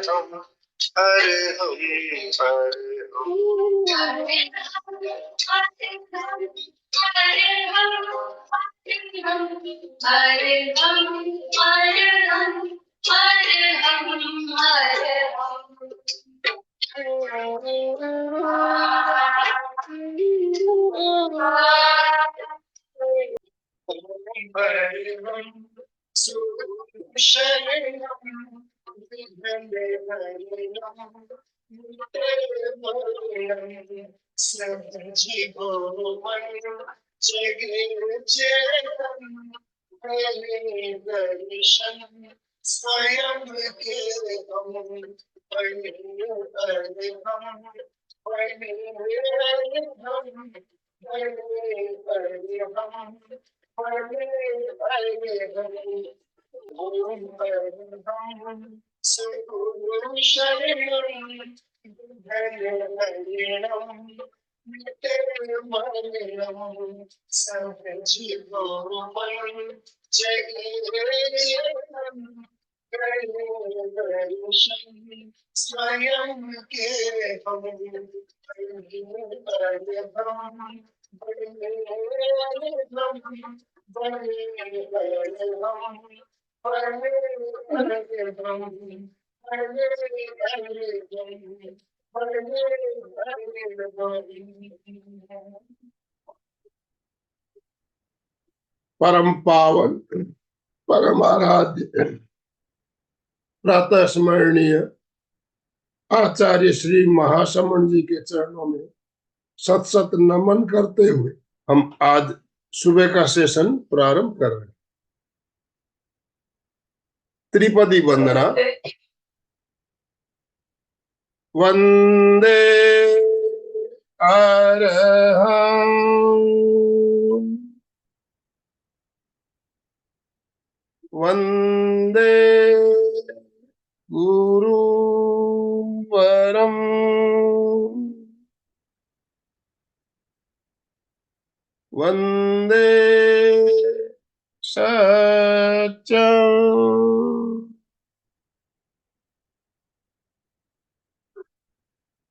हम हरे हम हरे स्वयं के स्वयं के हम परम पावन परम आराध्य प्रातः स्मरणीय आचार्य श्री महासमण जी के चरणों में सत सत नमन करते हुए हम आज सुबह का सेशन प्रारंभ कर रहे हैं। त्रिपदी वंदना। वंदे अरहं वंदे गुरुवरं वंदे सत्यं।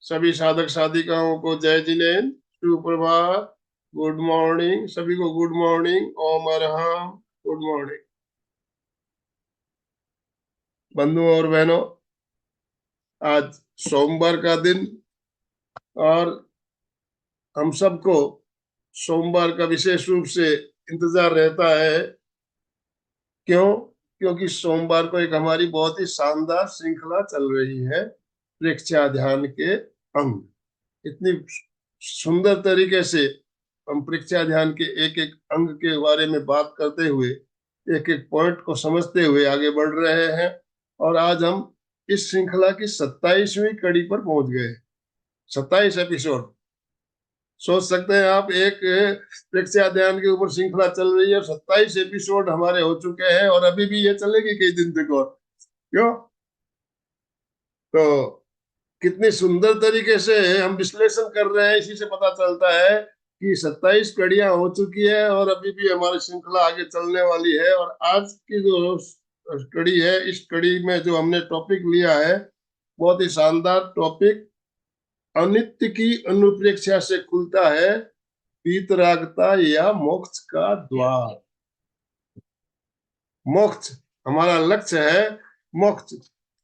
सभी साधक साधिकाओं को जय जिनेन्द्र, सुप्रभात, गुड मॉर्निंग। सभी को गुड मॉर्निंग, ओम अरहम, गुड मॉर्निंग। बंधुओं और बहनों, आज सोमवार का दिन और हम सबको सोमवार का विशेष रूप से इंतजार रहता है। क्यों? क्योंकि सोमवार को एक हमारी बहुत ही शानदार श्रृंखला चल रही है, परीक्षा ध्यान के अंग। इतनी सुंदर तरीके से हम परीक्षा ध्यान के एक एक अंग के बारे में बात करते हुए, एक एक पॉइंट को समझते हुए आगे बढ़ रहे हैं। और आज हम इस श्रृंखला की 27वीं कड़ी पर पहुंच गए। 27 एपिसोड। सोच सकते हैं आप, एक परीक्षा ध्यान के ऊपर श्रृंखला चल रही है, 27 एपिसोड हमारे हो चुके हैं और अभी भी ये चलेगी कई दिन तक। और क्यों? तो कितनी सुंदर तरीके से हम विश्लेषण कर रहे हैं, इसी से पता चलता है कि 27 कड़ियां हो चुकी है और अभी भी हमारी श्रृंखला आगे चलने वाली है। और आज की जो कड़ी है, इस कड़ी में जो हमने टॉपिक लिया है, बहुत ही शानदार टॉपिक। अनित्य की अनुप्रेक्षा से खुलता है वीतरागता या मोक्ष का द्वार। मोक्ष हमारा लक्ष्य है, मोक्ष।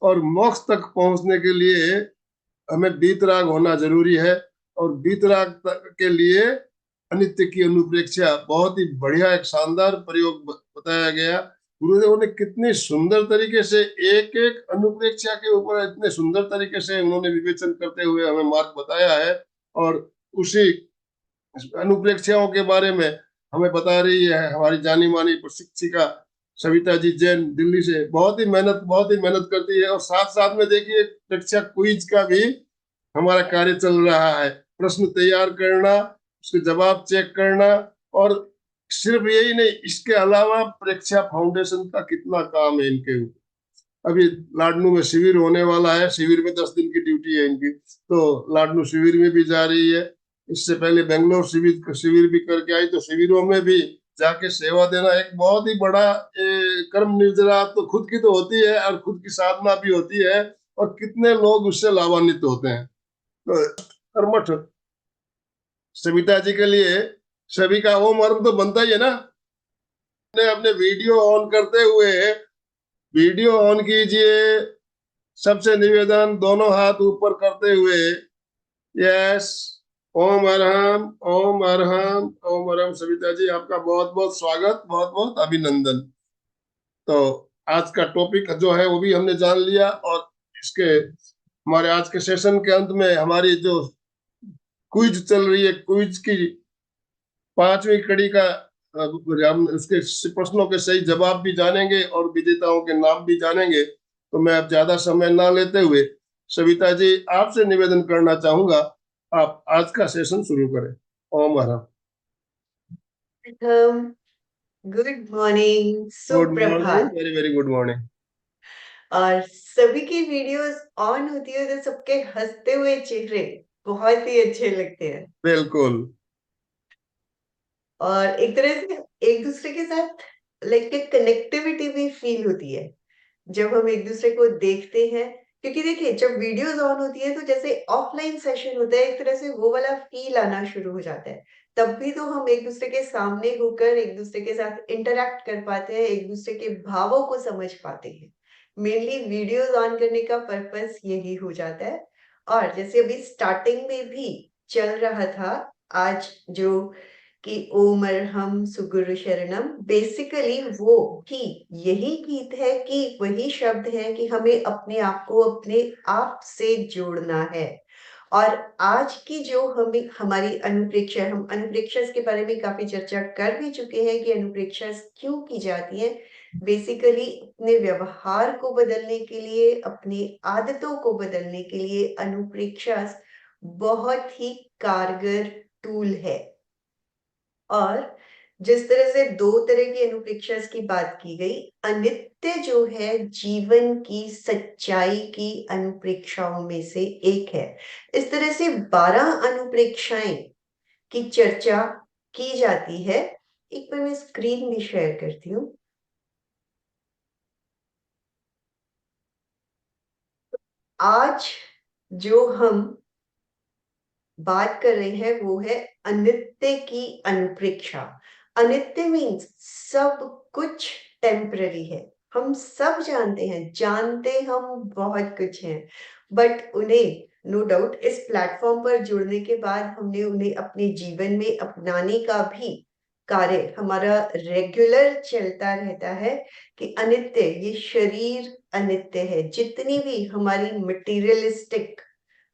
और मोक्ष तक पहुंचने के लिए हमें वीतराग होना जरूरी है। और वीतराग के लिए अनित्य की अनुप्रेक्षा बहुत ही बढ़िया, एक शानदार प्रयोग बताया गया। गुरुदेव ने कितनी सुंदर तरीके से एक एक अनुप्रेक्षा के ऊपर इतने सुंदर तरीके से उन्होंने विवेचन करते हुए हमें मार्ग बताया है। और उसी अनुप्रेक्षाओं के बारे में हमें बता रही है हमारी जानी मानी प्रशिक्षिका सविता जी जैन, दिल्ली से। बहुत ही मेहनत करती है। और साथ साथ में देखिए, परीक्षा क्विज का भी हमारा कार्य चल रहा है। प्रश्न तैयार करना, उसके जवाब चेक करना, और सिर्फ यही नहीं, इसके अलावा परीक्षा फाउंडेशन का कितना काम है इनके ऊपर। अभी लाडनू में शिविर होने वाला है, शिविर में 10 दिन की ड्यूटी है इनकी, तो लाडनू शिविर में भी जा रही है। इससे पहले बेंगलोर शिविर भी करके आई, तो शिविरों में भी जाके सेवा देना एक बहुत ही बड़ा कर्म निर्जरा तो खुद की तो होती है और खुद की साधना भी होती है। और कितने लोग उससे लाभान्वित होते हैं। तो कर्मठ सविता जी के लिए सभी का ओम अर्म तो बनता ही है ना। अपने अपने वीडियो ऑन करते हुए वीडियो ऑन कीजिए। सबसे निवेदन, दोनों हाथ ऊपर करते हुए, यस। ओम अरहम, ओम अरहम, ओम अरहम। सविता जी, आपका बहुत बहुत स्वागत, बहुत बहुत अभिनंदन। तो आज का टॉपिक जो है वो भी हमने जान लिया, और इसके हमारे आज के सेशन के अंत में हमारी जो क्विज चल रही है, क्विज की पांचवी कड़ी का हम उसके प्रश्नों के सही जवाब भी जानेंगे और विजेताओं के नाम भी जानेंगे। तो मैं अब ज्यादा समय ना लेते हुए सविता जी आपसे निवेदन करना चाहूंगा, आप आज का सेशन शुरू करें। ओम हरा। गुड मॉर्निंग, गुड मॉर्निंग, सुप्रभात। Very very good morning. और सभी की वीडियोस ऑन होती है तो सबके हंसते हुए चेहरे बहुत ही अच्छे लगते हैं, बिल्कुल। और एक तरह से एक दूसरे के साथ लाइक कनेक्टिविटी भी फील होती है जब हम एक दूसरे को देखते हैं। क्योंकि देखिए, जब वीडियोस ऑन होती है तो जैसे ऑफलाइन सेशन होता है, एक तरह से वो वाला फील आना शुरू हो जाता है। तब भी तो हम एक दूसरे के सामने होकर एक दूसरे के साथ इंटरेक्ट कर पाते हैं, एक दूसरे के भावों को समझ पाते हैं। मेनली वीडियोस ऑन करने का पर्पस यही हो जाता है। और जैसे अभी स्टार्टिंग में भी चल रहा था आज जो कि ओम अरहम सुगुरु शरणम, बेसिकली वो भी यही गीत है कि वही शब्द है कि हमें अपने आप को अपने आप से जोड़ना है। और आज की जो हमें हमारी अनुप्रेक्षा, हम अनुप्रेक्षा के बारे में काफी चर्चा कर भी चुके हैं कि अनुप्रेक्षा क्यों की जाती है। बेसिकली अपने व्यवहार को बदलने के लिए, अपनी आदतों को बदलने के लिए अनुप्रेक्षा बहुत ही कारगर टूल है। और जिस तरह से दो तरह की अनुप्रेक्षा की बात की गई, अनित्य जो है जीवन की सच्चाई की अनुप्रेक्षाओं में से एक है। इस तरह से 12 अनुप्रेक्षाएं की चर्चा की जाती है। एक बार मैं स्क्रीन भी शेयर करती हूँ। आज जो हम बात कर रहे हैं वो है अनित्य की अनुप्रेक्षा। अनित्य मीन्स सब कुछ टेम्पररी है। हम सब जानते हैं, जानते हम बहुत कुछ हैं, बट उन्हें नो डाउट इस प्लेटफॉर्म पर जुड़ने के बाद हमने उन्हें अपने जीवन में अपनाने का भी कार्य हमारा रेगुलर चलता रहता है। कि अनित्य, ये शरीर अनित्य है। जितनी भी हमारी मटेरियलिस्टिक,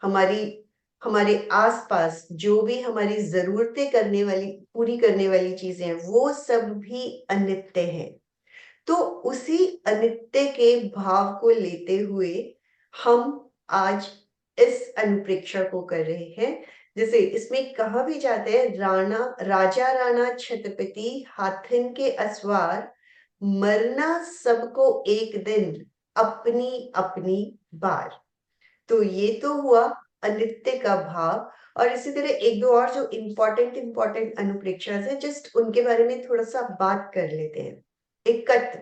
हमारी हमारे आसपास जो भी हमारी जरूरतें करने वाली, पूरी करने वाली चीजें हैं, वो सब भी अनित्य है। तो उसी अनित्य के भाव को लेते हुए हम आज इस अनुप्रेक्षा को कर रहे हैं। जैसे इसमें कहा भी जाता है, राणा राजा राणा छत्रपति हाथिन के असवार, मरना सबको एक दिन अपनी अपनी बार। तो ये तो हुआ अनित्य का भाव। और इसी तरह एक दो और जो इम्पोर्टेंट इम्पोर्टेंट अनुप्रेक्षा है, जस्ट उनके बारे में थोड़ा सा बात कर लेते हैं। एकत्व,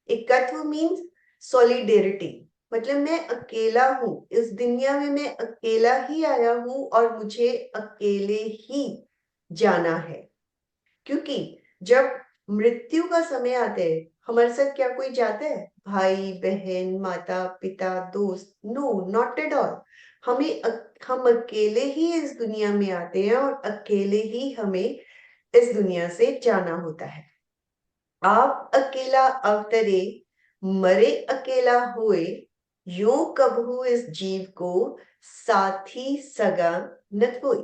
एकत्व मीन्स सॉलिडेरिटी। मतलब मैं अकेला हूं इस दुनिया में, मैं अकेला ही आया हूं और मुझे अकेले ही जाना है। क्योंकि जब मृत्यु का समय आता है, हमारे साथ क्या कोई जाता है? भाई बहन, माता पिता, दोस्त? No, not at all. हम अकेले ही इस दुनिया में आते हैं और अकेले ही हमें इस दुनिया से जाना होता है। आप अकेला अवतरे, मरे अकेला हुए, यूं कबहू इस जीव को साथी सगा न कोई।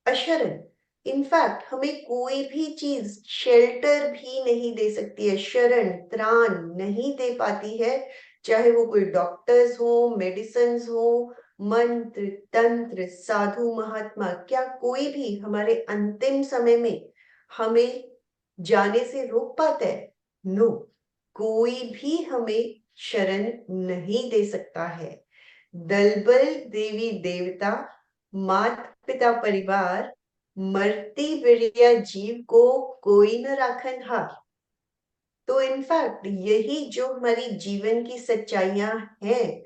अशरण, इनफैक्ट हमें कोई भी चीज शेल्टर भी नहीं दे सकती है, शरण त्राण नहीं दे पाती है। चाहे वो कोई डॉक्टर्स हो, मेडिसिन हो, मंत्र तंत्र, साधु महात्मा, क्या कोई भी हमारे अंतिम समय में हमें जाने से रोक पाता है? नो, कोई भी हमें शरण नहीं दे सकता है। दलबल देवी देवता, मात पिता परिवार, मरती बिड़िया जीव को कोई न राखन हार। तो इनफैक्ट यही जो हमारी जीवन की सच्चाइयां हैं,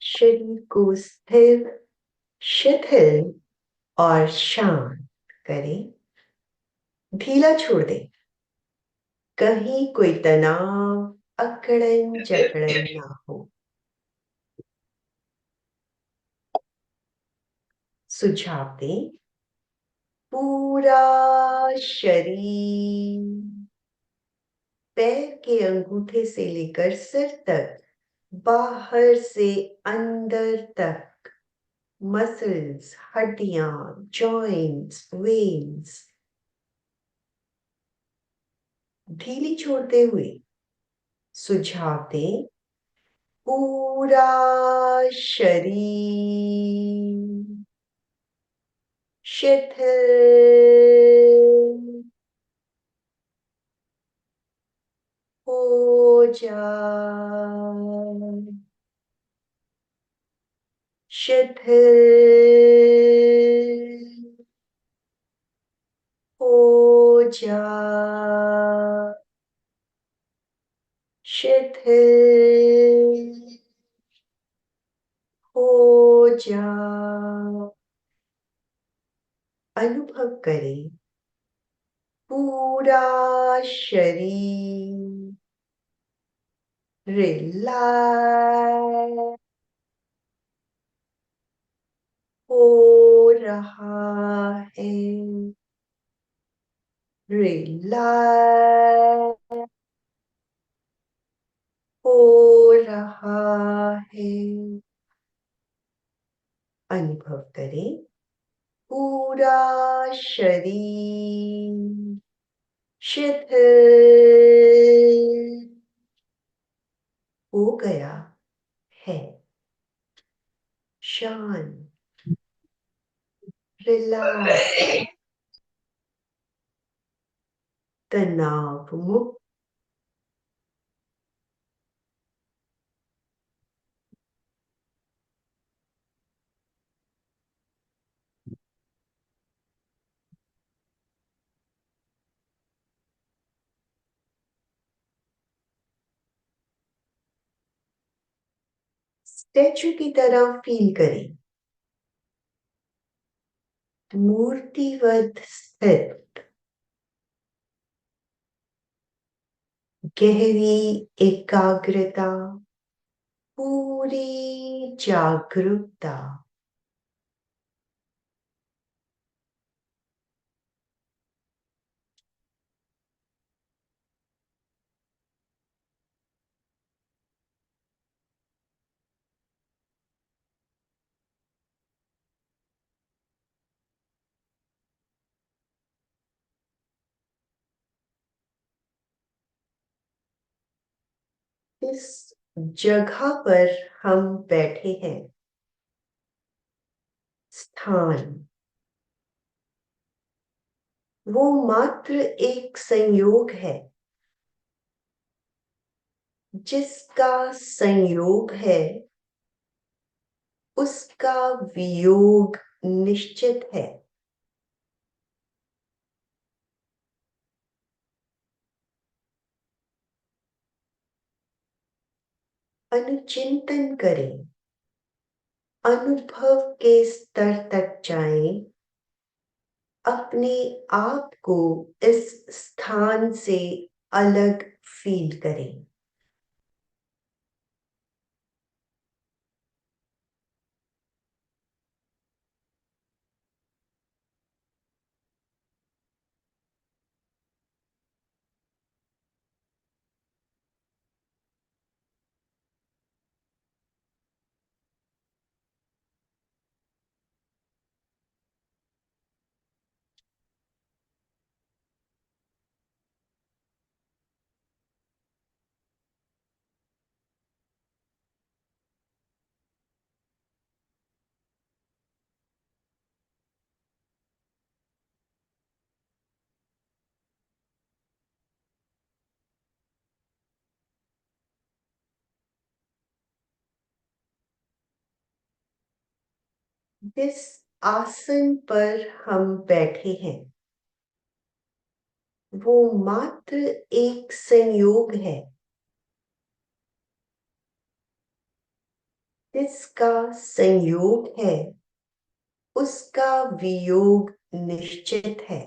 शरीर को स्थिर, शिथिल और शांत करें। ढीला छोड़ दें। कहीं कोई तनाव, अकड़न जकड़न ना हो। सुझाव दें। पूरा शरीर पैर के अंगूठे से लेकर सिर तक, बाहर से अंदर तक, मसल्स, हड्डियां, जॉइंट्स, वेन्स ढीली छोड़ते हुए सुझाव दें। पूरा शरीर शिथिल हो जाए। शिथिल हो जाए। शिथिल हो जाए। अनुभव करें। पूरा शरीर रिलैक्स हो रहा है। रिलैक्स हो रहा है। अनुभव करें। पूरा शरीर शिथिल हो गया है। शांत, रिलैक्स, तनाव मुक्त। स्टैचू की तरह फील करें। मूर्तिवत स्थित, गहरी एकाग्रता, पूरी जागरूकता। इस जगह पर हम बैठे हैं, स्थान वो मात्र एक संयोग है। जिसका संयोग है उसका वियोग निश्चित है। अनुचिंतन करें। अनुभव के स्तर तक जाएं। अपने आप को इस स्थान से अलग फील करें। जिस आसन पर हम बैठे हैं वो मात्र एक संयोग है जिसका संयोग है उसका वियोग निश्चित है।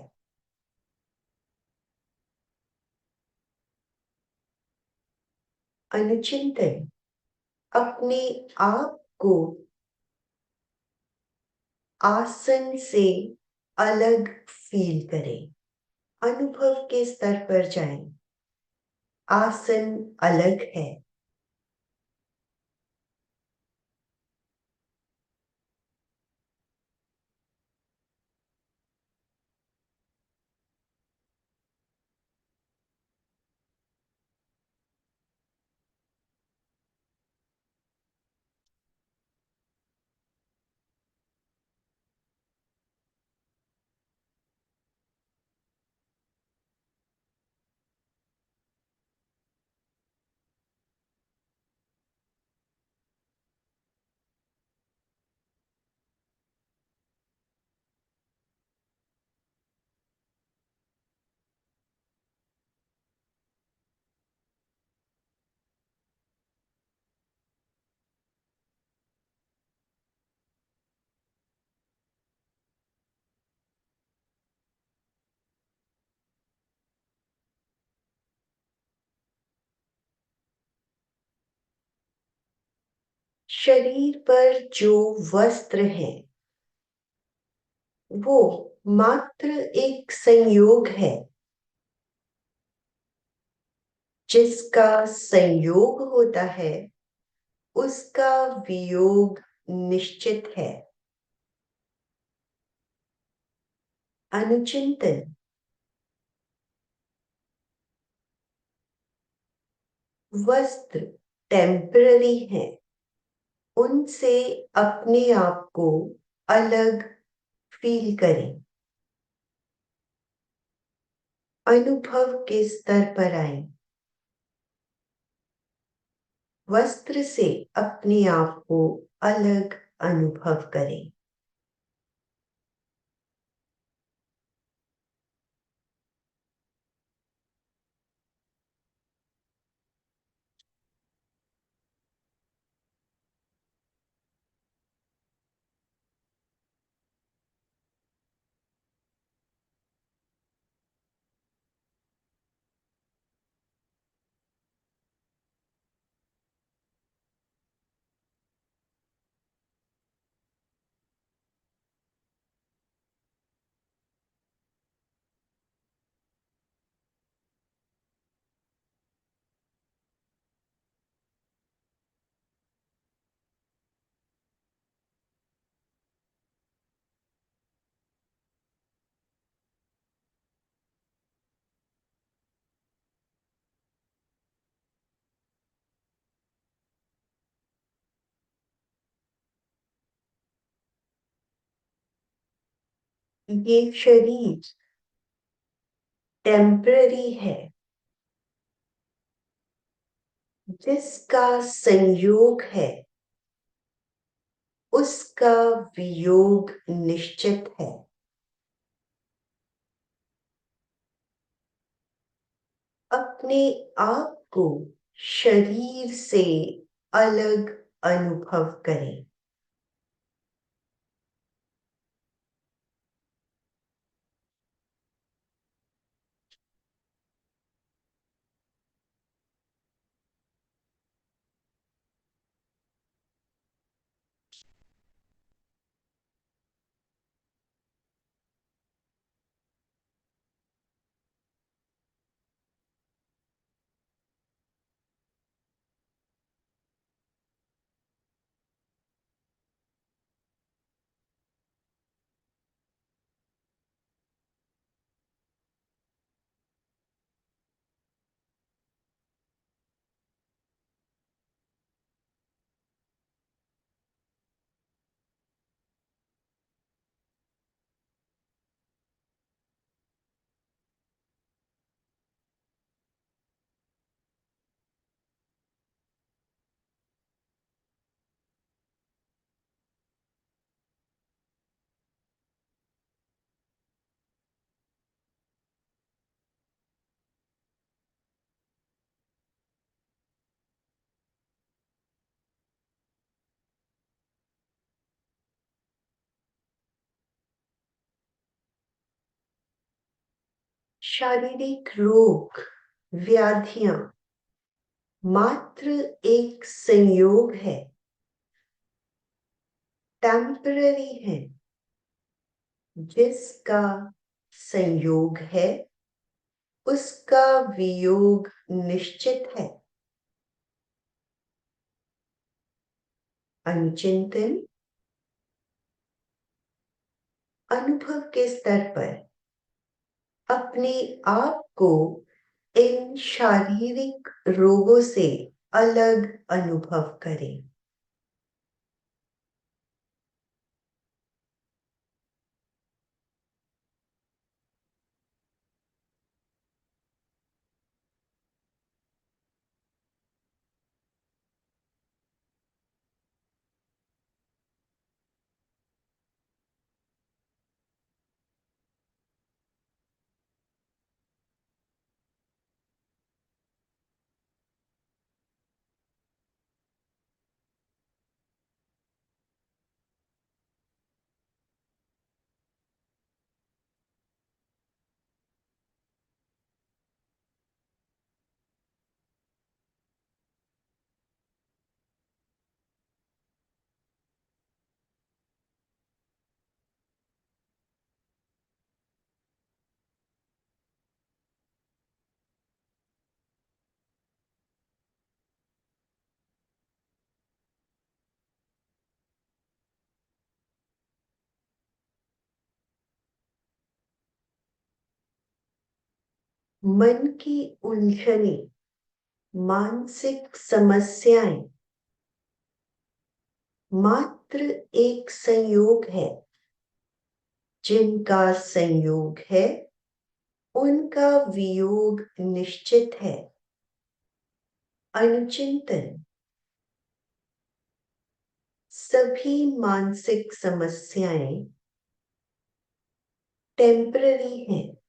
अनुचिंतन अपने आप को आसन से अलग फील करें, अनुभव के स्तर पर जाएं। आसन अलग है। शरीर पर जो वस्त्र है वो मात्र एक संयोग है जिसका संयोग होता है उसका वियोग निश्चित है। अनुचिंतन वस्त्र टेम्पररी है, उनसे अपने आप को अलग फील करें। अनुभव के स्तर पर आए। वस्त्र से अपने आप को अलग अनुभव करें। ये शरीर टेम्पररी है, जिसका संयोग है उसका वियोग निश्चित है। अपने आप को शरीर से अलग अनुभव करें। शारीरिक रोग, व्याधियां मात्र एक संयोग है, टेम्पररी है। जिसका संयोग है उसका वियोग निश्चित है। अनुचिंतन अनुभव के स्तर पर अपने आप को इन शारीरिक रोगों से अलग अनुभव करें। मन की उलझने, मानसिक समस्याएं मात्र एक संयोग है। जिनका संयोग है उनका वियोग निश्चित है। अनुचिंतन सभी मानसिक समस्याएं टेम्पररी हैं।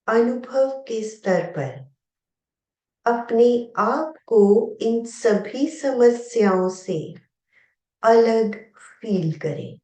अनुभव के स्तर पर अपने आप को इन सभी समस्याओं से अलग फील करें।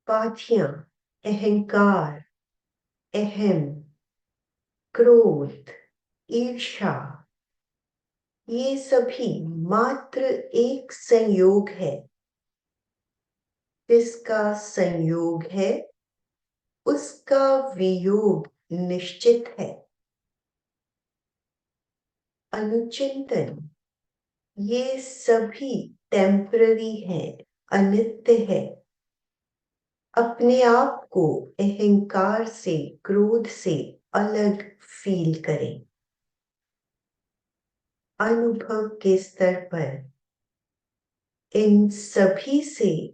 बाधियां, अहंकार, अहम, क्रोध, ईर्ष्या, ये सभी मात्र एक संयोग है। जिसका संयोग है उसका वियोग निश्चित है। अनुचिंतन ये सभी टेम्पररी है, अनित्य है। अपने आप को अहंकार से, क्रोध से अलग फील करें। अनुभव के स्तर पर इन सभी से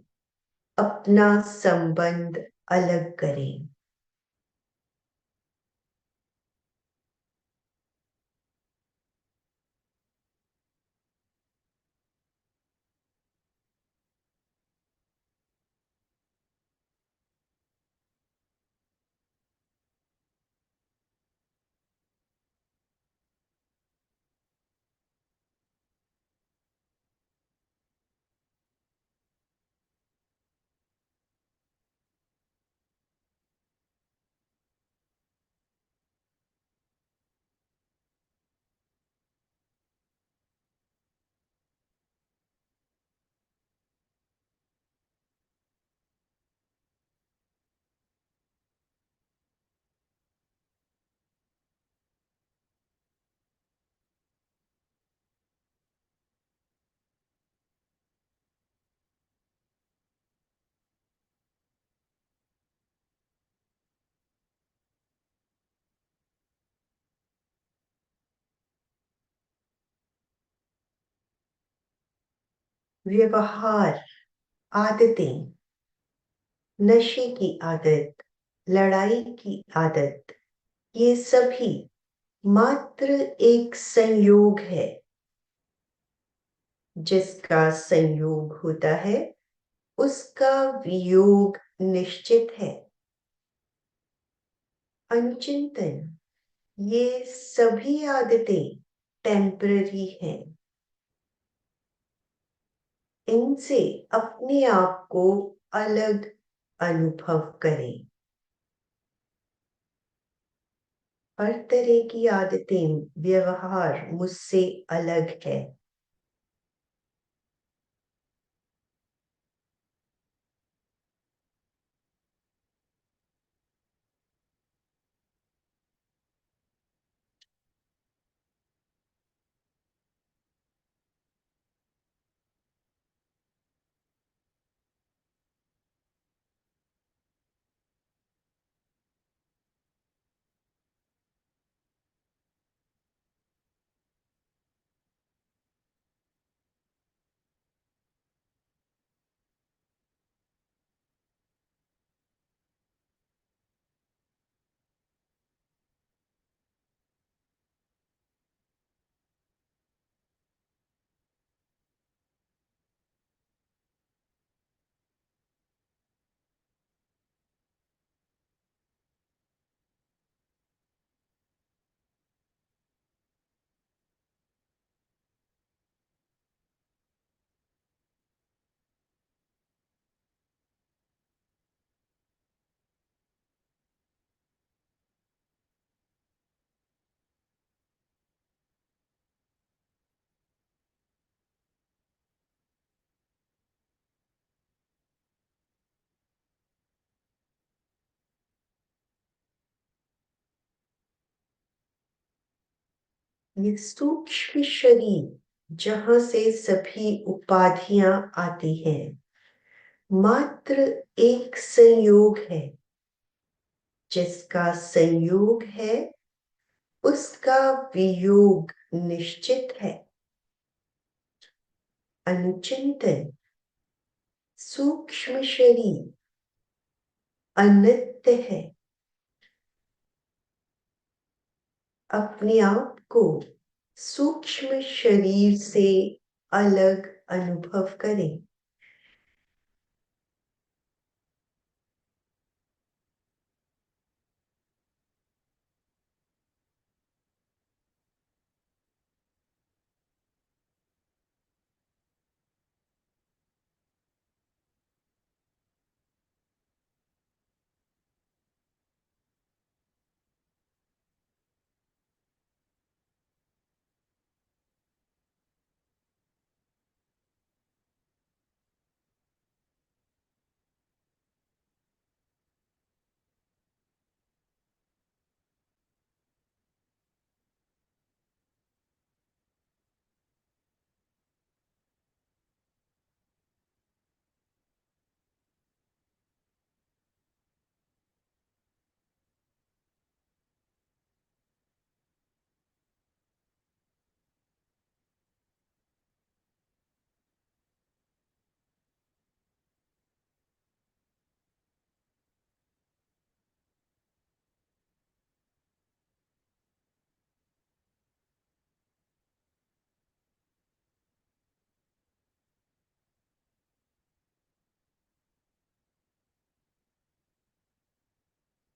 अपना संबंध अलग करें। व्यवहार, आदतें, नशे की आदत, लड़ाई की आदत, ये सभी मात्र एक संयोग है। जिसका संयोग होता है उसका वियोग निश्चित है। अनुचिंतन, ये सभी आदतें टेम्पररी हैं। इनसे अपने आप को अलग अनुभव करें। हर तरह की आदतें, व्यवहार मुझसे अलग है। ये सूक्ष्म शरीर जहां से सभी उपाधियां आती हैं, मात्र एक संयोग है। जिसका संयोग है उसका वियोग निश्चित है। अनुचिंतन, सूक्ष्म शरीर अनित्य है। अपने आप को सूक्ष्म शरीर से अलग अनुभव करें।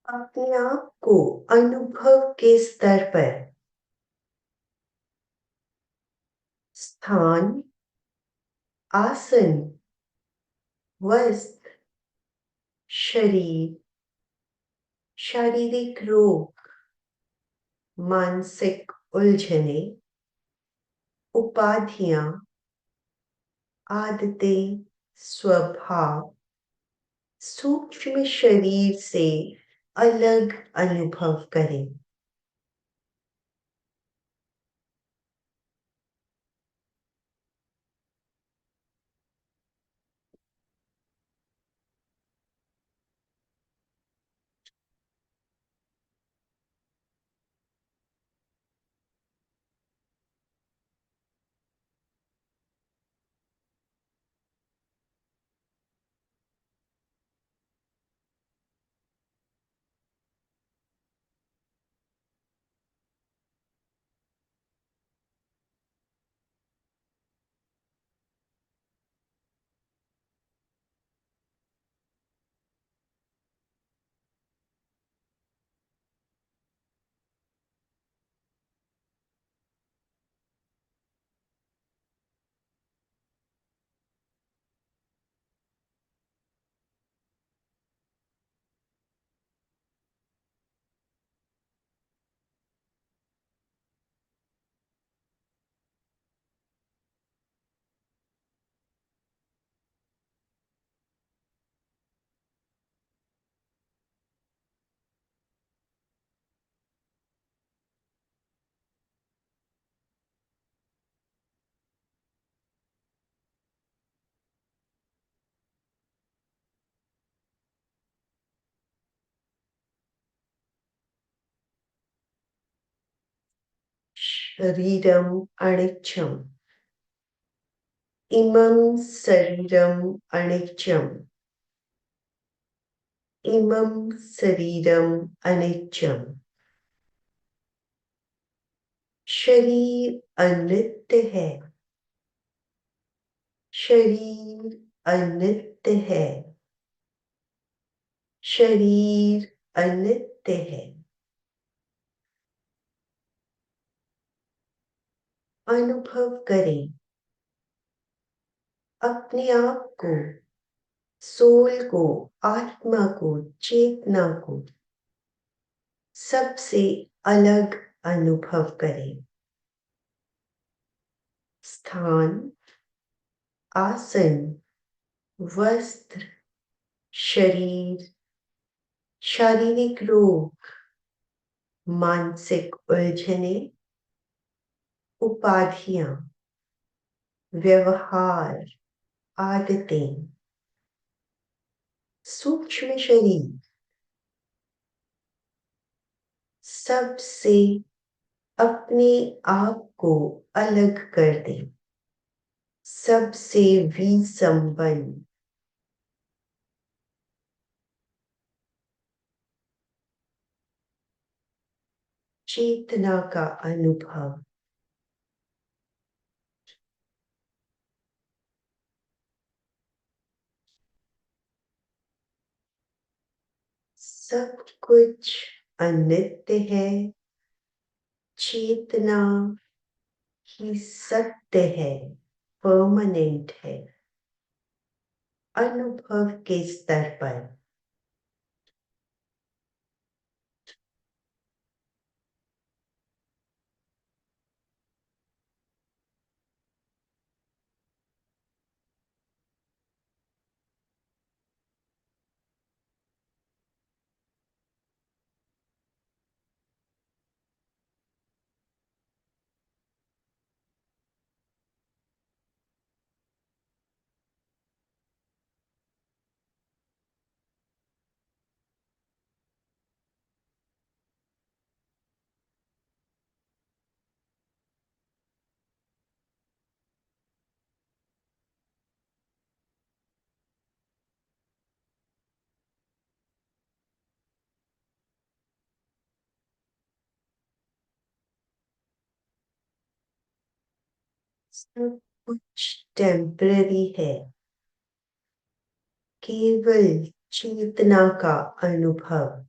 अपने आप को अनुभव के स्तर पर स्थान, आसन, वस्त्र, शरीर, शारीरिक रोग, मानसिक उलझने, उपाधियां, आदतें, स्वभाव, सूक्ष्म शरीर से अलग अनुभव करें। शरीरम अनित्यम, इमं शरीरम अनित्यम, इमं शरीरम अनित्यम। शरीर अनित्य है, शरीर अनित्य है, शरीर अनित्य है। अनुभव करें अपने आप को, सोल को, आत्मा को, चेतना को सबसे अलग अनुभव करें। स्थान, आसन, वस्त्र, शरीर, शारीरिक रोग, मानसिक उलझने, उपाधियां, व्यवहार, आदतें, सूक्ष्म शरीर सबसे अपने आप को अलग कर दें, सबसे विसंबंध। चेतना का अनुभव। सब कुछ अनित्य है, चेतना ही सत्य है, परमानेंट है। अनुभव के स्तर पर सब कुछ टेम्पररी है, केवल चेतना का अनुभव।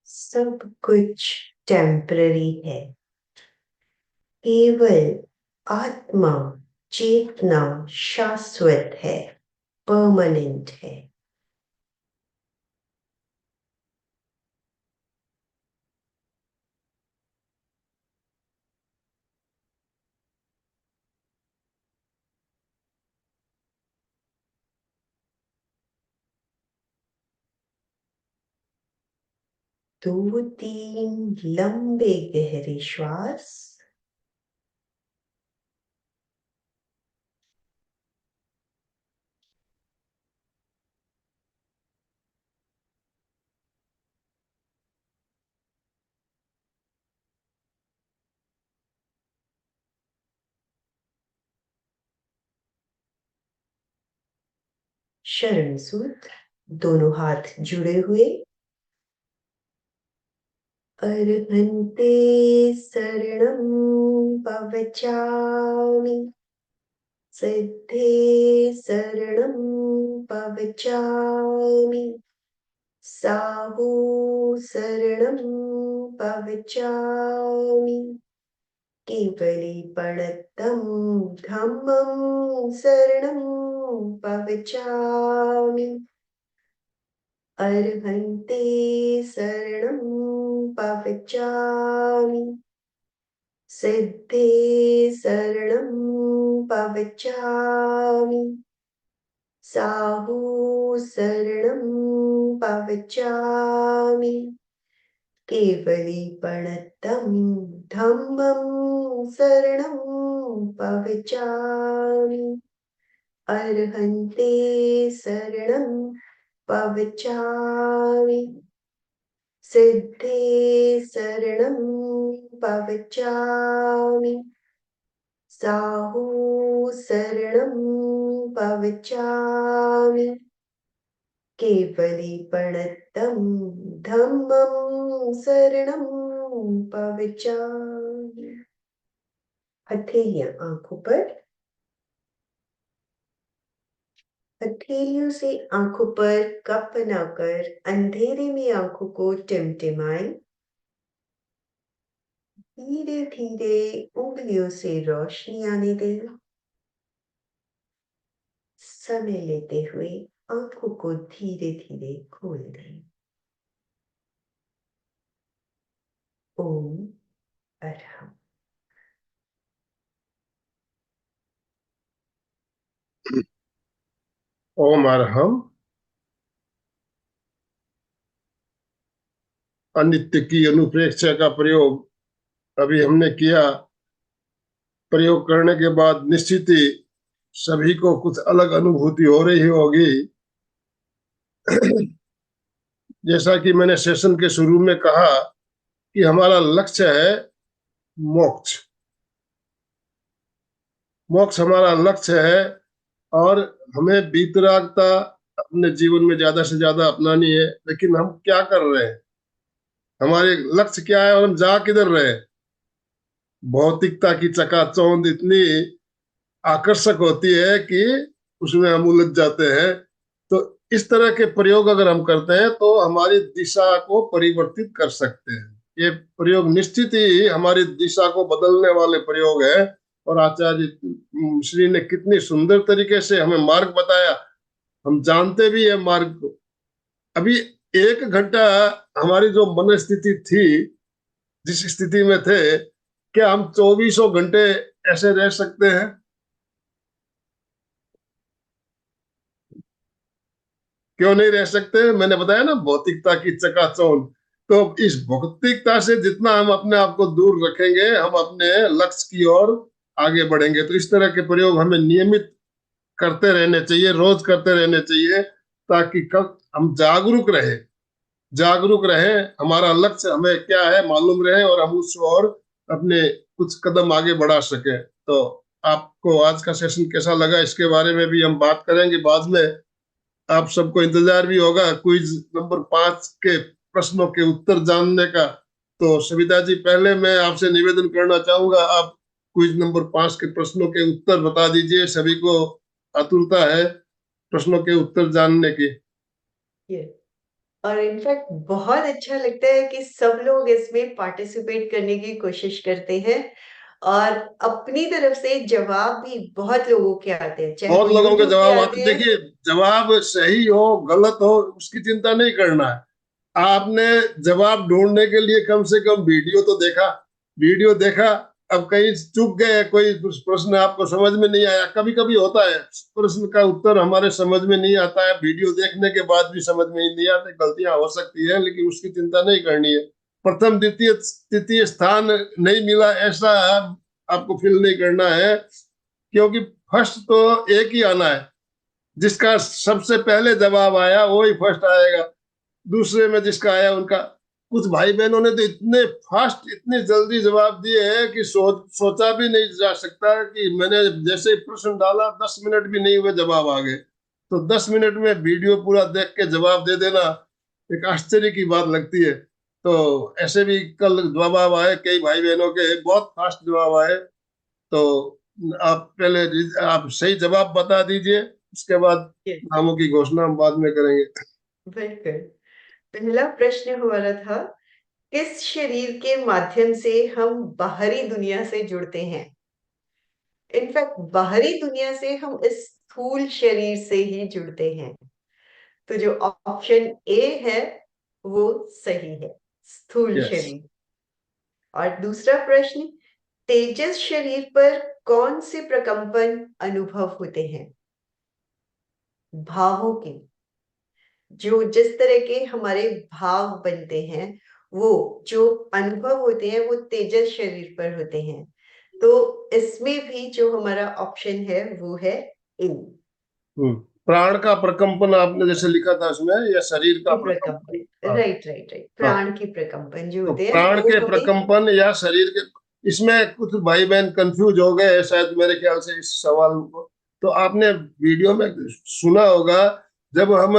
सब कुछ टेम्पररी है, केवल आत्मा, चेतना शाश्वत है, परमानेंट है। दो तीन लंबे गहरे श्वास, शरण सूत्र, दोनों हाथ जुड़े हुए। अर्हन्ते शरणं पवचामि, सिद्धे शरणं पवचामि, साहू शरणं पवचामि, केवलीपणतं धम्मं शरणं पवचामि, अर्हन्ते शरणं पवचामि, सिद्धे शरणं पवचामि, साहू शरणं पवचामि, केवलीपणतं धम्मं शरणं पवचामि, अर्हन्ते शरणं पवचामि, सिद्धे शरणं पवचामि, साहू शरणं पवचामि, केवलीपणतं धम्मं शरणं पवचामि। हथेलियां आंखों पर, हथेलियों से आंखों पर कप बनाकर अंधेरे में आंखों को टिमटिमाएं। धीरे धीरे उंगलियों से रोशनी आने दें। समय लेते हुए आंखों को धीरे धीरे खोल दें। ओम अरहम। ओम अरहम। अनित्य की अनुप्रेक्षा का प्रयोग अभी हमने किया। प्रयोग करने के बाद निश्चित ही सभी को कुछ अलग अनुभूति हो रही होगी। जैसा कि मैंने सेशन के शुरू में कहा कि हमारा लक्ष्य है मोक्ष। मोक्ष हमारा लक्ष्य है और हमें वीतरागता अपने जीवन में ज्यादा से ज्यादा अपनानी है। लेकिन हम क्या कर रहे हैं, हमारे लक्ष्य क्या है और हम जा किधर रहे हैं? भौतिकता की चकाचौंध इतनी आकर्षक होती है कि उसमें हम उलझ जाते हैं। तो इस तरह के प्रयोग अगर हम करते हैं तो हमारी दिशा को परिवर्तित कर सकते हैं। ये प्रयोग निश्चित ही हमारी दिशा को बदलने वाले प्रयोग है। और आचार्य श्री ने कितनी सुंदर तरीके से हमें मार्ग बताया। हम जानते भी है मार्ग को। अभी 1 घंटा हमारी जो मन स्थिति थी, जिस स्थिति में थे, क्या हम 24 घंटे ऐसे रह सकते हैं? क्यों नहीं रह सकते? मैंने बताया ना, भौतिकता की चकाचौंध। तो इस भौतिकता से जितना हम अपने आप को दूर रखेंगे, हम अपने लक्ष्य की ओर आगे बढ़ेंगे। तो इस तरह के प्रयोग हमें नियमित करते रहने चाहिए, रोज करते रहने चाहिए, ताकि कब हम जागरूक रहे, जागरूक रहे, हमारा लक्ष्य हमें क्या है मालूम रहे और हम उस ओर अपने कुछ कदम आगे बढ़ा सके। तो आपको आज का सेशन कैसा लगा, इसके बारे में भी हम बात करेंगे बाद में। आप सबको इंतजार भी होगा क्विज नंबर 5 के प्रश्नों के उत्तर जानने का। तो सविता जी, पहले मैं आपसे निवेदन करना चाहूंगा, आप क्विज नंबर 5 के प्रश्नों के उत्तर बता दीजिए। सभी को आतुरता है प्रश्नों के उत्तर जानने की। ये और इनफैक्ट बहुत अच्छा लगता है कि सब लोग इसमें पार्टिसिपेट करने की कोशिश करते हैं और अपनी तरफ से जवाब भी बहुत लोगों के आते हैं, चाहे बहुत वो लोगों के यूट्यूब पे जवाब आते, आते हैं। देखिए जवाब सही हो गलत हो उसकी चिंता नहीं करना है। आपने जवाब ढूंढने के लिए कम से कम वीडियो तो देखा, वीडियो देखा। अब कहीं चूक गए, कोई प्रश्न आपको समझ में नहीं आया, कभी कभी होता है प्रश्न का उत्तर हमारे समझ में नहीं आता है, वीडियो देखने के बाद भी समझ में नहीं आते, गलतियां हो सकती है, लेकिन उसकी चिंता नहीं करनी है। प्रथम द्वितीय तृतीय स्थान नहीं मिला ऐसा आपको फील नहीं करना है, क्योंकि फर्स्ट तो एक ही आना है। जिसका सबसे पहले जवाब आया वो ही फर्स्ट आएगा। दूसरे में जिसका आया उनका, कुछ भाई बहनों ने तो इतने फास्ट इतने जल्दी जवाब दिए हैं कि सोचा भी नहीं जा सकता कि मैंने जैसे ही प्रश्न डाला 10 मिनट भी नहीं हुए जवाब आ गए। तो 10 मिनट में वीडियो पूरा देख के जवाब दे देना एक आश्चर्य की बात लगती है। तो ऐसे भी कल जवाब आए कई भाई बहनों के, बहुत फास्ट जवाब आए। तो आप पहले आप सही जवाब बता दीजिए, उसके बाद Yes, नामों की घोषणा हम बाद में करेंगे। बिल्कुल। पहला प्रश्न हमारा था, किस शरीर के माध्यम से हम बाहरी दुनिया से जुड़ते हैं? इनफैक्ट बाहरी दुनिया से हम इस स्थूल शरीर से ही जुड़ते हैं। तो जो ऑप्शन ए है वो सही है, स्थूल यस। शरीर। और दूसरा प्रश्न, तेजस शरीर पर कौन से प्रकंपन अनुभव होते हैं? भावों के, जो जिस तरह के हमारे भाव बनते हैं, वो जो अनुभव होते हैं वो तेजस शरीर पर होते हैं। तो इसमें भी जो हमारा ऑप्शन है वो है इन प्राण का प्रकंपन आपने जैसे लिखा था उसमें, या शरीर का की प्रकंपन? प्रकंपन। हाँ। राइट राइट राइट, हाँ, प्राण की प्रकंपन जो तो होते हैं प्राण वो के हमें। प्रकंपन या शरीर के, इसमें कुछ भाई बहन कंफ्यूज हो गए हैं शायद मेरे ख्याल से इस सवाल को। तो आपने वीडियो में सुना होगा, जब हम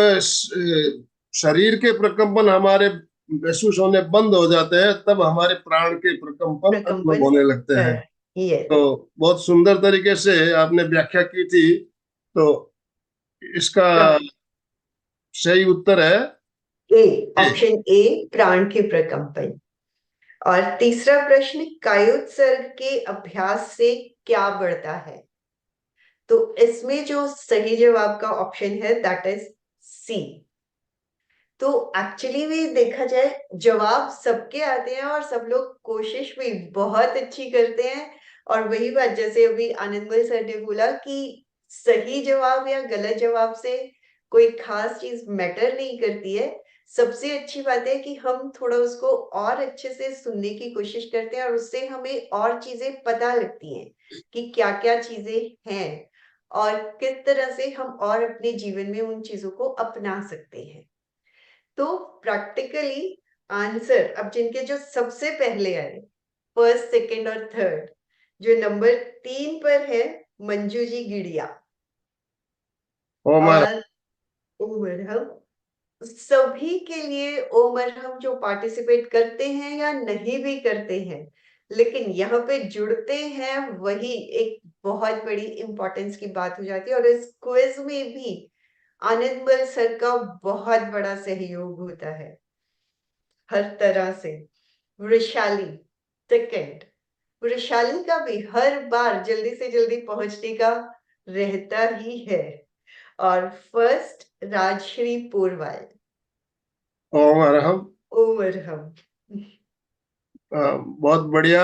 शरीर के प्रकंपन हमारे महसूस होने बंद हो जाते हैं, तब हमारे प्राण के प्रकंपन अनुभव प्रकंपन होने लगते हैं। कर ये तो बहुत सुंदर तरीके से आपने व्याख्या की थी। तो इसका सही उत्तर है ए, ए। ऑप्शन ए, प्राण के प्रकंपन। और तीसरा प्रश्न, कायोत्सर्ग के अभ्यास से क्या बढ़ता है? तो इसमें जो सही जवाब का ऑप्शन है दैट इज सी। तो एक्चुअली में देखा जाए, जवाब सबके आते हैं और सब लोग कोशिश भी बहुत अच्छी करते हैं। और वही बात जैसे अभी आनंदमल सर ने बोला कि सही जवाब या गलत जवाब से कोई खास चीज मैटर नहीं करती है। सबसे अच्छी बात है कि हम थोड़ा उसको और अच्छे से सुनने की कोशिश करते हैं और उससे हमें और चीजें पता लगती हैं कि क्या क्या चीजें हैं और किस तरह से हम और अपने जीवन में उन चीजों को अपना सकते हैं। तो प्रैक्टिकली आंसर अब जिनके जो सबसे पहले आए, फर्स्ट सेकंड और थर्ड, जो नंबर 3 पर है, मंजू जी गिड़िया ओमर। और उमर हम, सभी के लिए उमर हम जो पार्टिसिपेट करते हैं या नहीं भी करते हैं, लेकिन यहाँ पे जुड़ते हैं, वही एक बहुत बड़ी इंपॉर्टेंस की बात हो जाती है। और इस क्विज में भी आनंदमल सर का बहुत बड़ा सहयोग होता है हर तरह से। वृशाली सेकंड, वृशाली का भी हर बार जल्दी से जल्दी पहुंचने का रहता ही है। और फर्स्ट, राजश्री पोरवाल, ओमर हम। ओवर हम। बहुत बढ़िया।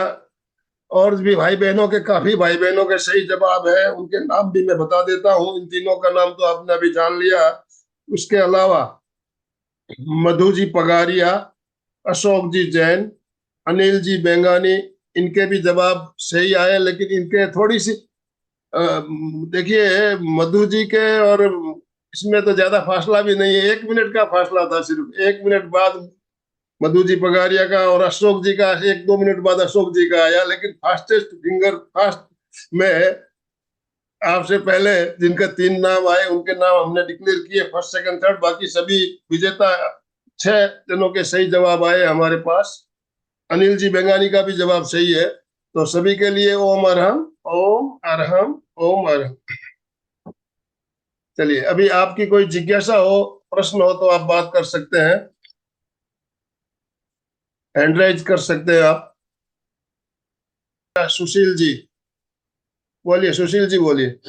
और भी भाई बहनों के, काफी भाई बहनों के सही जवाब है, उनके नाम भी मैं बता देता हूँ। इन तीनों का नाम तो आपने अभी जान लिया। उसके अलावा मधु जी पगारिया, अशोक जी जैन, अनिल जी बेंगानी, इनके भी जवाब सही आए। लेकिन इनके थोड़ी सी अ, देखिए, मधु जी के और इसमें तो ज्यादा फासला भी नहीं है, 1 मिनट का फासला था, सिर्फ 1 मिनट बाद मधु जी पगारिया का, और अशोक जी का 1-2 मिनट बाद अशोक जी का आया। लेकिन फास्टेस्ट फिंगर फास्ट में आपसे पहले जिनके 3 नाम आए उनके नाम हमने डिक्लेयर किए, फर्स्ट सेकंड थर्ड। बाकी सभी विजेता, 6 जनों के सही जवाब आए हमारे पास। अनिल जी बेंगानी का भी जवाब सही है। तो सभी के लिए ओम अरहम, ओम अरहम, ओम अरहम। चलिए, अभी आपकी कोई जिज्ञासा हो, प्रश्न हो, तो आप बात कर सकते हैं, हैंड राइज कर सकते हैं आप। सुशील जी बोलिए, सुशील जी बोलिए।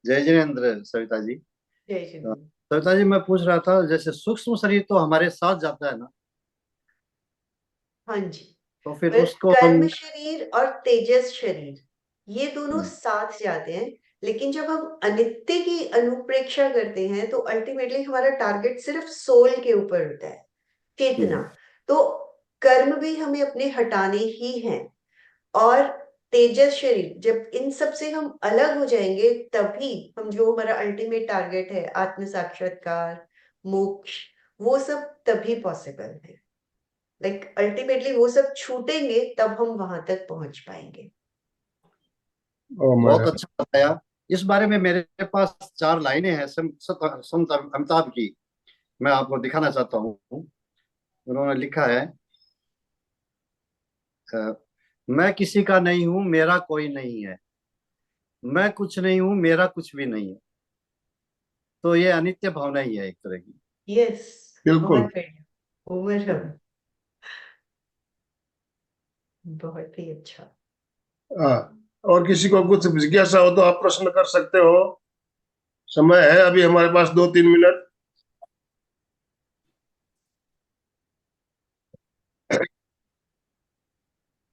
जय जिनेन्द्र सविता जी। जय श्री राम। सविता जी, मैं पूछ रहा था, जैसे सूक्ष्म शरीर तो हमारे साथ जाता है ना, हाँ जी, तो फिर पर उसको हम। कर्म शरीर और तेजस शरीर ये दोनों हम्म, साथ जाते हैं। लेकिन जब हम अनित्य की अनुप्रेक्षा करते हैं तो अल्टीमेटली हमारा टारगेट सिर्फ सोल के ऊपर होता है, चेतना। हम्म, तो कर्म भी हमें अपने हटाने ही हैं। और तेजस शरीर, जब इन सब से हम अलग हो जाएंगे तभी हम, जो हमारा अल्टीमेट टारगेट है आत्म साक्षात्कार, मोक्ष, वो सब तभी पॉसिबल है। लाइक अल्टीमेटली वो सब छूटेंगे तब हम वहां तक पहुंच पाएंगे। ओम बहुत अरहम। अच्छा बताया। इस बारे में मेरे पास 4 लाइनें हैं संत अमिताभ की, मैं आपको दिखाना चाहता हूँ। उन्होंने लिखा है, अ, मैं किसी का नहीं हूँ, मेरा कोई नहीं है, मैं कुछ नहीं हूँ, मेरा कुछ भी नहीं है। तो ये अनित्य भावना ही है एक तरह की। यस, बहुत बिल्कुल। बढ़िया उमर हम, बहुत ही अच्छा। हाँ, और किसी को कुछ जिज्ञासा हो तो आप प्रश्न कर सकते हो। समय है अभी हमारे पास 2-3 मिनट।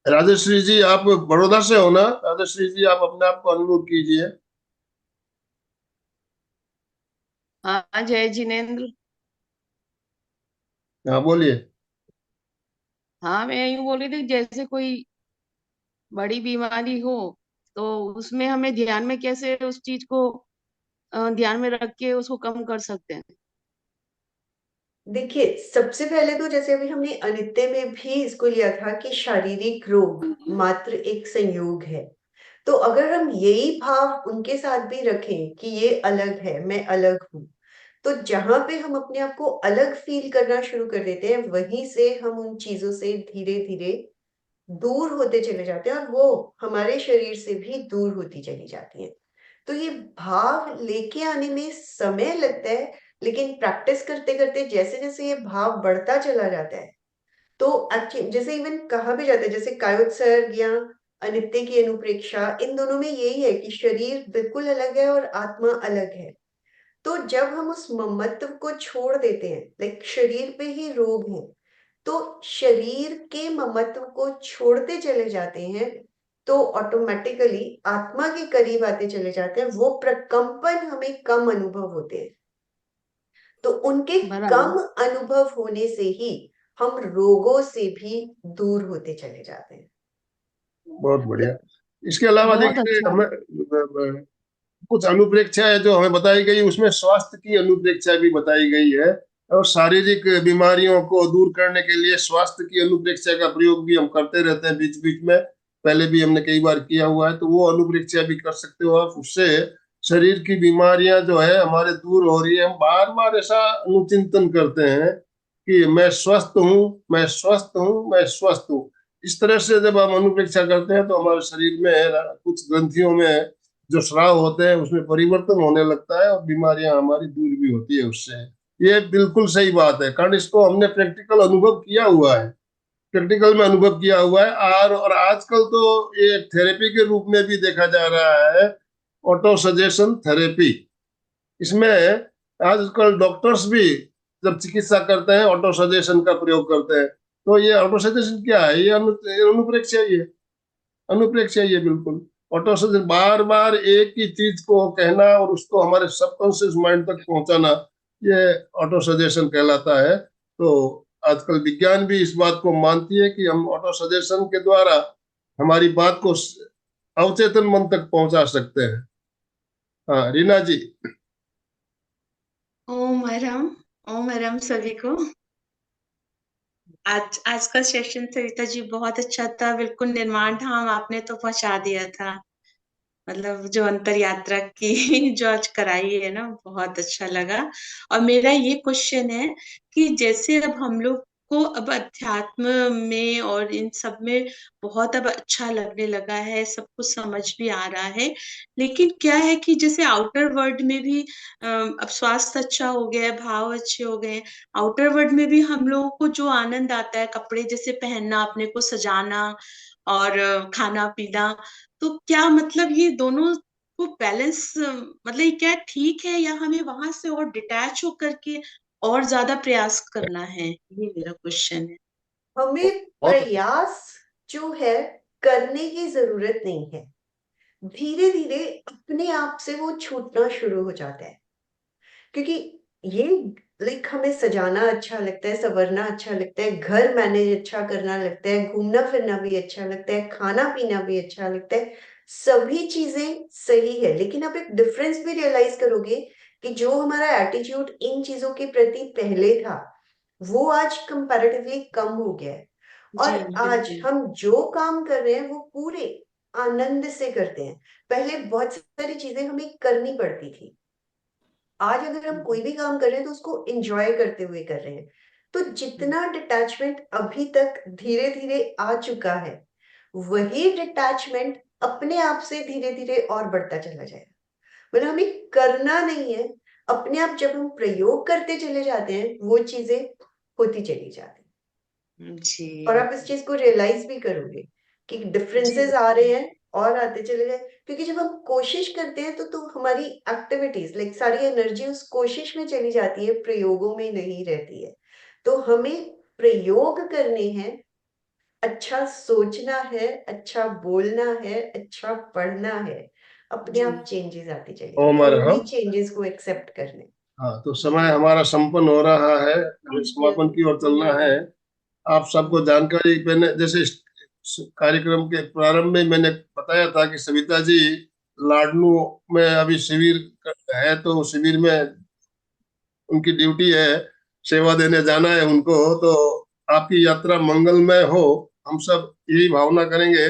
राजश्री जी, आप बड़ौदा से हो ना? राजश्री जी, आप अपने आप को अनुभव कीजिए। हाँ, जय जिनेन्द्र। हाँ, बोलिए। हाँ, मैं यूं बोल रही थी, जैसे कोई बड़ी बीमारी हो तो उसमें हमें ध्यान में कैसे उस चीज को ध्यान में रख के उसको कम कर सकते हैं। देखिए, सबसे पहले तो जैसे अभी हमने अनित्य में भी इसको लिया था कि शारीरिक रोग मात्र एक संयोग है। तो अगर हम यही भाव उनके साथ भी रखें कि ये अलग है, मैं अलग हूं, तो जहां पे हम अपने आप को अलग फील करना शुरू कर देते हैं, वहीं से हम उन चीजों से धीरे धीरे दूर होते चले जाते हैं और वो हमारे शरीर से भी दूर होती चली जाती हैं। तो ये भाव लेके आने में समय लगता है, लेकिन प्रैक्टिस करते करते जैसे जैसे ये भाव बढ़ता चला जाता है, तो एक्चुअली जैसे इवन कहा भी जाता है, जैसे कायोत्सर्ग या अनित्य की अनुप्रेक्षा, इन दोनों में यही है कि शरीर बिल्कुल अलग है और आत्मा अलग है। तो जब हम उस ममत्व को छोड़ देते हैं, लाइक शरीर पे ही रोग है, तो शरीर के ममत्व को छोड़ते चले जाते हैं, तो ऑटोमेटिकली आत्मा के करीब आते चले जाते हैं, वो प्रकंपन हमें कम अनुभव होते हैं। तो उनके बराबर। कम अनुभव होने से ही हम रोगों से भी दूर होते चले जाते हैं। बहुत बढ़िया। इसके अलावा बहुत देखिए, अच्छा। हमें कुछ अनुप्रेक्षा है जो हमें बताई गई, उसमें स्वास्थ्य की अनुप्रेक्षा भी बताई गई है। और शारीरिक बीमारियों को दूर करने के लिए स्वास्थ्य की अनुप्रेक्षा का प्रयोग भी हम करते रहते हैं बीच बीच में। पहले भी हमने कई बार किया हुआ है, तो वो अनुप्रेक्षा भी कर सकते हो आप। उससे शरीर की बीमारियां जो है हमारे दूर हो रही है। हम बार बार ऐसा अनुचिंतन करते हैं कि मैं स्वस्थ हूँ, मैं स्वस्थ हूँ, मैं स्वस्थ हूँ। इस तरह से जब हम अनुप्रेक्षा करते हैं तो हमारे शरीर में कुछ ग्रंथियों में जो स्राव होते हैं उसमें परिवर्तन होने लगता है और बीमारियां हमारी दूर भी होती है उससे। ये बिल्कुल सही बात है, कारण इसको हमने प्रैक्टिकल अनुभव किया हुआ है, प्रैक्टिकल में अनुभव किया हुआ है। और आजकल तो ये थेरेपी के रूप में भी देखा जा रहा है, ऑटो सजेशन थेरेपी। इसमें आजकल डॉक्टर्स भी जब चिकित्सा करते हैं ऑटो सजेशन का प्रयोग करते हैं। तो ये ऑटो सजेशन क्या है? ये ये अनुप्रेक्षा ही है, अनुप्रेक्षा ही है बिल्कुल। ऑटो सजेशन बार बार एक ही चीज को कहना और उसको हमारे सबकॉन्शियस माइंड तक पहुंचाना, ये ऑटो सजेशन कहलाता है। तो आजकल विज्ञान भी इस बात को मानती है कि हम ऑटो सजेशन के द्वारा हमारी बात को अवचेतन मन तक पहुंचा सकते हैं। हाँ, रीना जी। ओम हरम। ओम हरम सभी को। आज का सेशन सरिता जी बहुत अच्छा था, बिल्कुल निर्माण धाम आपने तो पहुंचा दिया था। मतलब जो अंतर यात्रा की जो आज कराई है ना, बहुत अच्छा लगा। और मेरा ये क्वेश्चन है कि जैसे अब हम लोग को अब अध्यात्म में और इन सब में बहुत अब अच्छा लगने लगा है, सब कुछ समझ भी आ रहा है, लेकिन क्या है कि जैसे आउटर वर्ल्ड में भी अब स्वास्थ्य अच्छा हो गया है, भाव अच्छे हो गए हैं, आउटर वर्ल्ड में भी हम लोगों को जो आनंद आता है, कपड़े जैसे पहनना, अपने को सजाना और खाना पीना, तो क्या मतलब ये दोनों को बैलेंस, मतलब ये क्या ठीक है या हमें वहां से और डिटैच होकर के और ज्यादा प्रयास करना है, ये मेरा क्वेश्चन है। हमें बहुत प्रयास जो है करने की जरूरत नहीं है, धीरे धीरे अपने आप से वो छूटना शुरू हो जाता है। क्योंकि ये लाइक हमें सजाना अच्छा लगता है, संवरना अच्छा लगता है, घर मैनेज अच्छा करना लगता है, घूमना फिरना भी अच्छा लगता है, खाना पीना भी अच्छा लगता है, सभी चीजें सही है। लेकिन आप एक डिफरेंस भी रियलाइज करोगे कि जो हमारा एटीट्यूड इन चीजों के प्रति पहले था, वो आज कंपैरेटिवली कम हो गया है। और जी आज बिल्कुल। हम जो काम कर रहे हैं वो पूरे आनंद से करते हैं। पहले बहुत सारी चीजें हमें करनी पड़ती थी, आज अगर हम कोई भी काम कर रहे हैं तो उसको एंजॉय करते हुए कर रहे हैं। तो जितना डिटैचमेंट अभी तक धीरे धीरे आ चुका है, वही डिटैचमेंट अपने आप से धीरे धीरे और बढ़ता चला जाएगा। मतलब हमें करना नहीं है, अपने आप जब हम प्रयोग करते चले जाते हैं वो चीजें होती चली जाती हैं। जी और आप इस चीज को रियलाइज भी करोगे कि डिफरेंसेस आ रहे हैं और आते चले गए, क्योंकि जब हम कोशिश करते हैं तो हमारी एक्टिविटीज लाइक सारी एनर्जी उस कोशिश में चली जाती है, प्रयोगों में नहीं रहती है। तो हमें प्रयोग करने हैं, अच्छा सोचना है, अच्छा बोलना है, अच्छा पढ़ना है, अपने आप चेंजेस आते चले जाएंगे ओम और अरहम। उन्हीं चेंजेस को एक्सेप्ट करने। हाँ, तो समय हमारा संपन्न हो रहा है, हमें समापन की ओर चलना है। आप सबको जानकारी, मैंने जैसे इस कार्यक्रम के प्रारंभ में मैंने बताया था कि सविता जी लाडनू में अभी शिविर है, तो शिविर में उनकी ड्यूटी है, सेवा देने जाना है उनको। तो आपकी यात्रा मंगलमय हो, हम सब यही भावना करेंगे,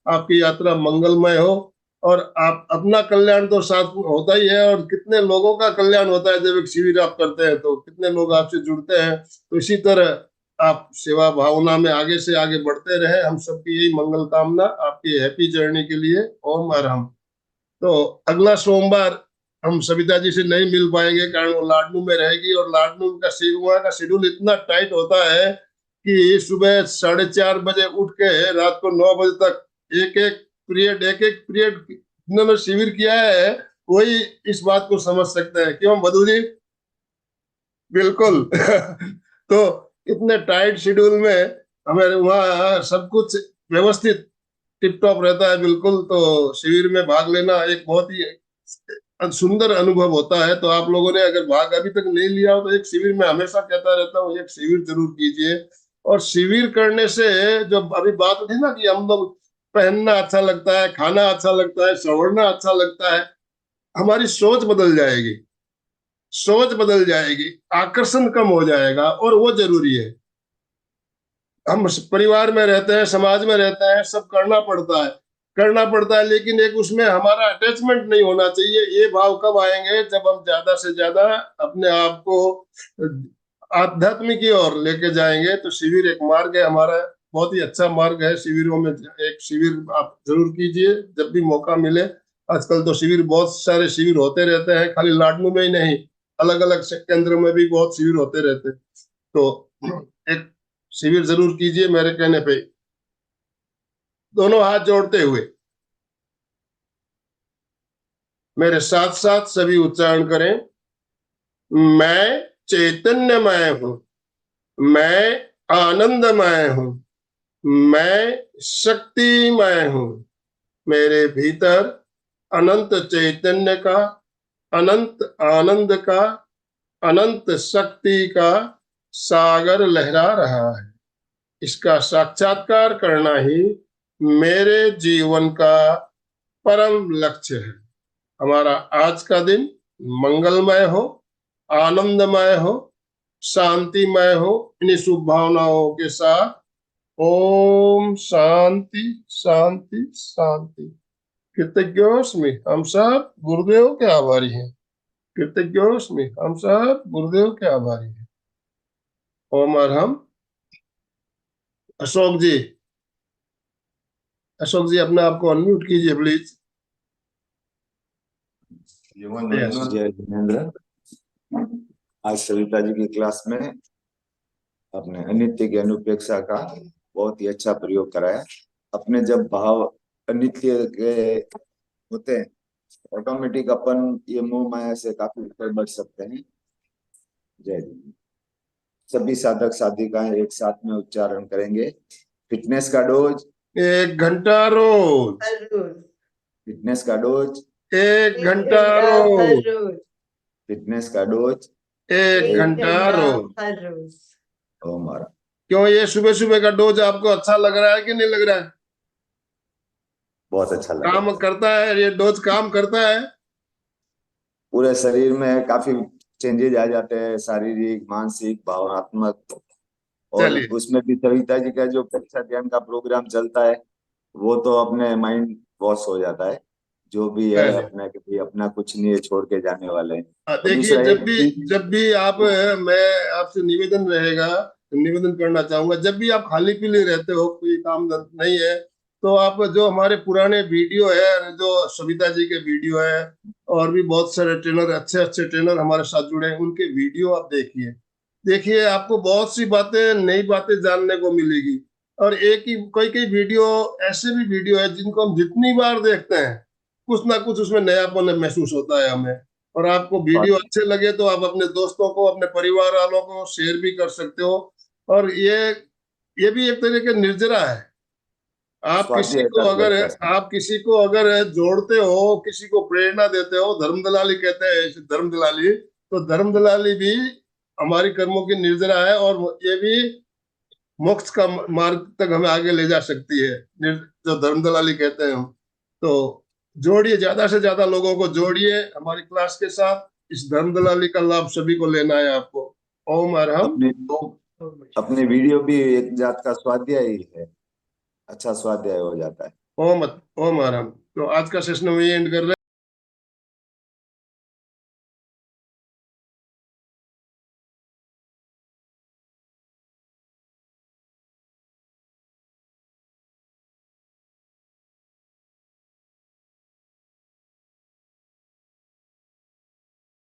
आपकी यात्रा मंगलमय हो। और आप अपना कल्याण तो साथ में होता ही है, और कितने लोगों का कल्याण होता है जब एक शिविर आप करते हैं, तो कितने लोग आपसे जुड़ते हैं। तो इसी तरह आप सेवा भावना में आगे से आगे बढ़ते रहे। हम सबकी यही मंगल कामना आपकी हैप्पी जर्नी के लिए। ओम अरहम। तो अगला सोमवार हम सविता जी से नहीं मिल पाएंगे, कारण वो लाडनू में रहेगी, और लाडनू का वहाँ का शेड्यूल इतना टाइट होता है कि सुबह 4:30 बजे उठ के रात को 9 बजे तक एक एक पीरियड जिन्होंने शिविर किया है वही इस बात को समझ सकते हैं, क्यों मधु जी? बिल्कुल। तो इतने टाइट शेड्यूल में हमें वहाँ सब कुछ व्यवस्थित टिप टॉप रहता है, बिल्कुल। तो शिविर में भाग लेना एक बहुत ही सुंदर अनुभव होता है। तो आप लोगों ने अगर भाग अभी तक नहीं लिया हो तो एक शिविर में, हमेशा कहता रहता हूँ, एक शिविर जरूर कीजिए। और शिविर करने से जो अभी बात उठी ना कि हम लोग पहनना अच्छा लगता है, खाना अच्छा लगता है, संवरना अच्छा लगता है, हमारी सोच बदल जाएगी, सोच बदल जाएगी, आकर्षण कम हो जाएगा, और वो जरूरी है। हम परिवार में रहते हैं, समाज में रहते हैं, सब करना पड़ता है, करना पड़ता है, लेकिन एक उसमें हमारा अटैचमेंट नहीं होना चाहिए। ये भाव कब आएंगे? जब हम ज्यादा से ज्यादा अपने आप को आध्यात्म की ओर लेके जाएंगे। तो शिविर एक मार्ग है हमारा, बहुत ही अच्छा मार्ग है। शिविरों में एक शिविर आप जरूर कीजिए जब भी मौका मिले। आजकल तो शिविर, बहुत सारे शिविर होते रहते हैं, खाली लाडनू में ही नहीं, अलग अलग केंद्रों में भी बहुत शिविर होते रहते हैं। तो एक शिविर जरूर कीजिए मेरे कहने पे। दोनों हाथ जोड़ते हुए मेरे साथ साथ सभी उच्चारण करें। मैं चैतन्यमय हूं, मैं आनंदमय हूं, मैं शक्तिमय हूं। मेरे भीतर अनंत चैतन्य का, अनंत आनंद का, अनंत शक्ति का सागर लहरा रहा है। इसका साक्षात्कार करना ही मेरे जीवन का परम लक्ष्य है। हमारा आज का दिन मंगलमय हो, आनंदमय हो, शांतिमय हो। इन्हीं शुभ भावनाओं के साथ ओम शांति शांति शांति। कृतज्ञोस्मि, हम सब गुरुदेव के आभारी हैं। कृतज्ञोस्मि, हम सब गुरुदेव के आभारी हैं। ओम अरहम। अशोक जी, अशोक जी अपने आप को अनम्यूट कीजिए प्लीज। जय जिनेन्द्र। आज सविता जी की क्लास में अपने अनित्य की अनुपेक्षा का बहुत ही अच्छा प्रयोग कराया। अपने जब भाव अनित्य के होते हैं, ऑटोमेटिक अपन ये मोह माया से काफी ऊपर बढ़ सकते हैं। जय जी। सभी साधक साधिकाएं एक साथ में उच्चारण करेंगे। फिटनेस का डोज 1 घंटा रोज, हर रोज, फिटनेस का डोज 1 1 घंटा घंटा हर रोज, रोज, फिटनेस का डोज 1 1 घंटा घंटा रोज। हर रोज। ओम हरा। क्यों ये सुबह सुबह का डोज आपको अच्छा लग रहा है कि नहीं लग रहा है? बहुत अच्छा लगा। काम करता है ये डोज, काम करता है? पूरे शरीर में काफी चेंजेस आ जाते हैं, शारीरिक, मानसिक, भावनात्मक। और चलिए, उसमें भी सविता जी का जो परीक्षा ध्यान का प्रोग्राम चलता है, वो तो अपने माइंड बॉस हो जाता है, जो भी है पहले अपना के लिए अपना कुछ नहीं है, छोड़ के जाने वाले हैं। और देखिए, दूसरा जब भी आप, मैं आपसे निवेदन रहेगा, निवेदन करना चाहूंगा, जब भी आप खाली पीली रहते हो, कोई काम नहीं है, तो आप जो हमारे पुराने वीडियो है, जो सविता जी के वीडियो है, और भी बहुत सारे ट्रेनर, अच्छे अच्छे ट्रेनर हमारे साथ जुड़े हैं, उनके वीडियो आप देखिए। देखिए, आपको बहुत सी बातें, नई बातें जानने को मिलेगी। और एक ही कोई कोई वीडियो, ऐसे भी वीडियो है जिनको हम जितनी बार देखते हैं, कुछ ना कुछ उसमें नयापन महसूस होता है हमें। और आपको वीडियो अच्छे लगे तो आप अपने दोस्तों को, अपने परिवार वालों को शेयर भी कर सकते हो। और ये भी एक तरह के निर्जरा है। आप किसी को स्वाध्याय अगर लगता है। आप किसी को अगर जोड़ते हो, किसी को प्रेरणा देते हो, धर्म दलाली कहते हैं इसे, धर्म दलाली, तो धर्म दलाली भी हमारी कर्मों की निर्जरा है, और ये भी मोक्ष का मार्ग तक हमें आगे ले जा सकती है, जो धर्म दलाली कहते हैं हम। तो जोड़िए, ज्यादा से ज्यादा लोगों को जोड़िए हमारी क्लास के साथ। इस धर्म दलाली का लाभ सभी को लेना है आपको। ओम अरहम। अपने ओम अपने वीडियो भी एक जात का स्वाध्याय ही है, अच्छा स्वाध्याय हो जाता है। ओम ओम अरहम। तो आज का सेशन में एंड कर रहे हैं।